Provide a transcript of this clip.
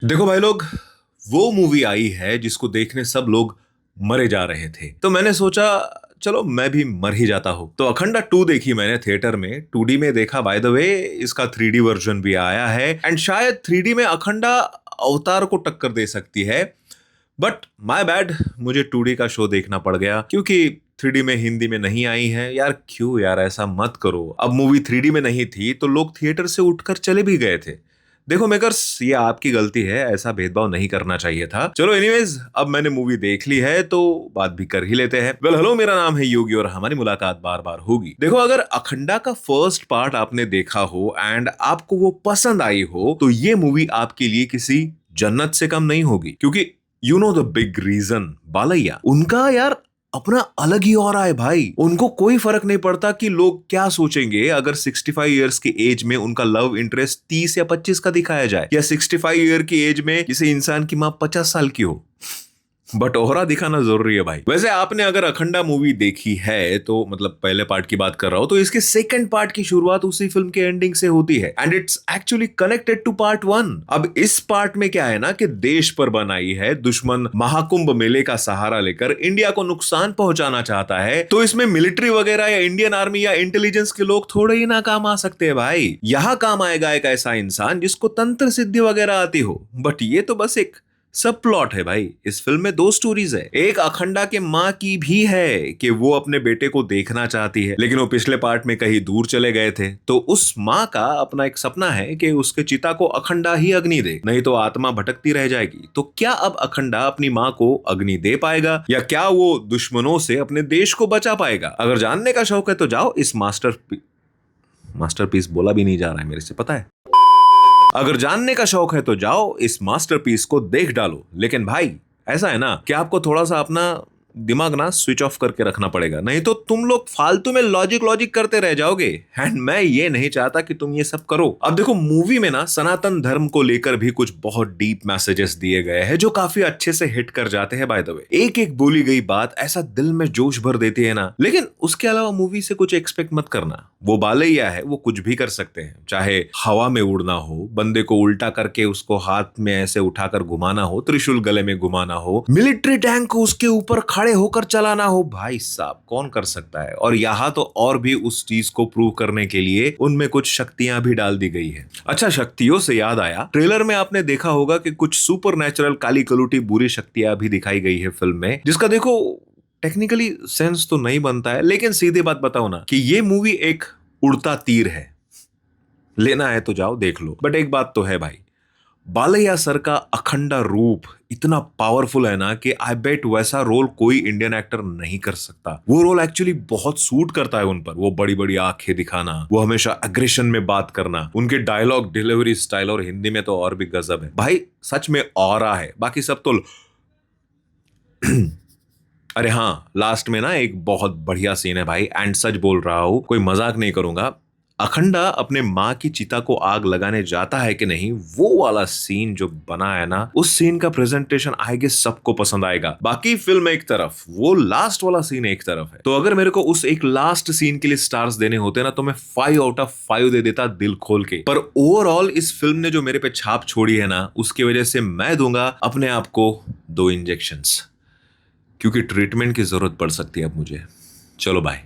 देखो भाई लोग, वो मूवी आई है जिसको देखने सब लोग मरे जा रहे थे, तो मैंने सोचा चलो मैं भी मर ही जाता हूँ। तो अखंडा 2 देखी मैंने थिएटर में, 2D में देखा। बाय द वे इसका 3D वर्जन भी आया है एंड शायद 3D में अखंडा अवतार को टक्कर दे सकती है। बट माय बैड, मुझे 2D का शो देखना पड़ गया क्योंकि 3D में हिंदी में नहीं आई है। यार क्यों यार, ऐसा मत करो। अब मूवी 3D में नहीं थी तो लोग थिएटर से उठकर चले भी गए थे। देखो मेकर्स, ये आपकी गलती है, ऐसा भेदभाव नहीं करना चाहिए था। चलो एनीवेज, अब मैंने मूवी देख ली है तो बात भी कर ही लेते हैं। वेल हेलो, मेरा नाम है योगी और हमारी मुलाकात बार बार होगी। देखो, अगर अखंडा का फर्स्ट पार्ट आपने देखा हो एंड आपको वो पसंद आई हो तो ये मूवी आपके लिए किसी जन्नत से कम नहीं होगी। क्योंकि you know the big reason, Balayya उनका यार अपना अलग ही और है भाई। उनको कोई फर्क नहीं पड़ता कि लोग क्या सोचेंगे अगर 65 इयर्स की एज में उनका लव इंटरेस्ट 30 या 25 का दिखाया जाए, या 65 ईयर की एज में किसी इंसान की मां 50 साल की हो। बट ओहरा दिखाना जरूरी है भाई। वैसे आपने अगर अखंडा मूवी देखी है तो मतलब पहले पार्ट की बात कर रहा हूं, तो इसके सेकंड पार्ट की शुरुआत उसी फिल्म के एंडिंग से होती है and it's actually connected to part 1। अब इस पार्ट में क्या है ना कि देश पर बनाई है दुश्मन महाकुंभ मेले का सहारा लेकर इंडिया को नुकसान पहुंचाना चाहता है, तो इसमें मिलिट्री वगैरह या इंडियन आर्मी या इंटेलिजेंस के लोग थोड़े ही ना काम आ सकते हैं भाई। यहाँ काम आएगा एक ऐसा इंसान जिसको तंत्र सिद्धि वगैरह आती हो। बट ये तो बस एक सब प्लॉट है भाई। इस फिल्म में 2 स्टोरीज है। एक अखंडा के माँ की भी है कि वो अपने बेटे को देखना चाहती है, लेकिन वो पिछले पार्ट में कहीं दूर चले गए थे। तो उस माँ का अपना एक सपना है कि उसके चिता को अखंडा ही अग्नि दे, नहीं तो आत्मा भटकती रह जाएगी। तो क्या अब अखंडा अपनी माँ को अग्नि दे पाएगा, या क्या वो दुश्मनों से अपने देश को बचा पाएगा? अगर जानने का शौक है तो जाओ इस मास्टरपीस बोला भी नहीं जा रहा है मेरे से, पता है। अगर जानने का शौक है तो जाओ इस मास्टरपीस को देख डालो। लेकिन भाई ऐसा है ना कि आपको थोड़ा सा अपना दिमाग ना स्विच ऑफ करके रखना पड़ेगा, नहीं तो तुम लोग फालतू में लॉजिक लॉजिक करते रह जाओगे एंड मैं ये नहीं चाहता कि तुम ये सब करो। अब देखो, मूवी में ना सनातन धर्म को लेकर भी कुछ बहुत डीप मैसेजेस दिए गए हैं जो काफी अच्छे से हिट कर जाते हैं। बाय द वे एक एक बोली गई बात ऐसा दिल में जोश भर देती है ना। लेकिन उसके अलावा मूवी से कुछ एक्सपेक्ट मत करना। वो बालैया है, वो कुछ भी कर सकते हैं, चाहे हवा में उड़ना हो, बंदे को उल्टा करके उसको हाथ में ऐसे उठाकर घुमाना हो, त्रिशूल गले में घुमाना हो, मिलिट्री टैंक को उसके ऊपर खड़े होकर चलाना हो। भाई साहब कौन कर सकता है। और यहाँ तो और भी उस चीज को प्रूव करने के लिए उनमें कुछ शक्तियां भी डाल दी गई है। अच्छा, शक्तियों से याद आया, ट्रेलर में आपने देखा होगा कि कुछ सुपर नेचुरल काली कलूटी बुरी शक्तियां भी दिखाई गई है फिल्म में, जिसका देखो टेक्निकली सेंस तो नहीं बनता है। लेकिन सीधी बात बताओ ना कि ये मूवी एक उड़ता तीर है। लेना है तो जाओ देख लो। बट एक बात तो है भाई, बालैया सर का अखंडा रूप इतना पावरफुल है ना कि आई बेट वैसा रोल कोई इंडियन एक्टर नहीं कर सकता। वो रोल एक्चुअली बहुत सूट करता है उन पर। वो बड़ी बड़ी आंखें दिखाना, वो हमेशा एग्रेशन में बात करना, उनके डायलॉग डिलीवरी स्टाइल, और हिंदी में तो और भी गजब है भाई। सच में ऑरा है। बाकी सब तो अरे हाँ, लास्ट में ना एक बहुत बढ़िया सीन है भाई, एंड सच बोल रहा हूं, कोई मजाक नहीं करूंगा। अखंडा अपने माँ की चिता को आग लगाने जाता है कि नहीं, वो वाला सीन जो बना है ना, उस सीन का प्रेजेंटेशन आई गेस सबको पसंद आएगा। बाकी फिल्म एक तरफ, वो लास्ट वाला सीन एक तरफ है। तो अगर मेरे को उस एक लास्ट सीन के लिए स्टार्स देने होते ना तो मैं 5 आउट ऑफ 5 दे देता दिल खोल के। पर ओवरऑल इस फिल्म ने जो मेरे पे छाप छोड़ी है ना, उसकी वजह से मैं दूंगा अपने आप को 2 इंजेक्शंस, क्योंकि ट्रीटमेंट की जरूरत पड़ सकती है अब मुझे। चलो बाय।